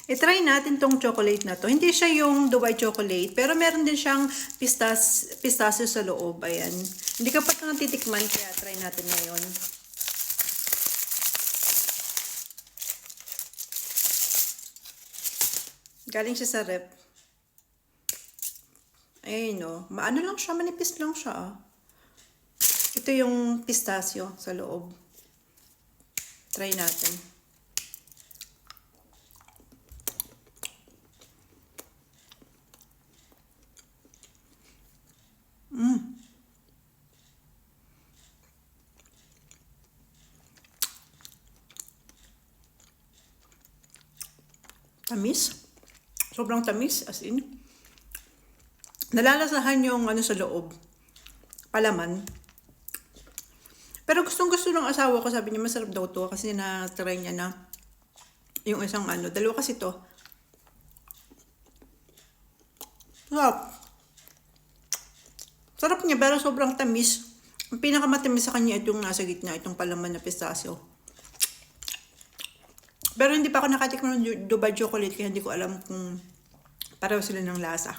I-try natin tong chocolate na to. Hindi siya yung Dubai chocolate, pero meron din siyang pistachio sa loob. Ayan. Hindi ka pa natitikman, kaya try natin ngayon. Galing siya sa rep. Ayun no. Maano lang siya, manipis lang siya. Ito yung pistachio sa loob. Try natin. Tamis. Sobrang tamis, as in. Nalalasahan yung ano sa loob. Palaman. Pero gustong-gusto ng asawa ko, sabi niya masarap daw to kasi na-try niya na yung isang ano. Dalawa kasi to. Sarap. Sarap niya pero sobrang tamis. Ang pinakamatamis sa kanya itong nasa gitna, itong palaman na pistachio. Pero hindi pa ako nakatikman ng Dubai chocolate kaya hindi ko alam kung pareho sila ng lasa.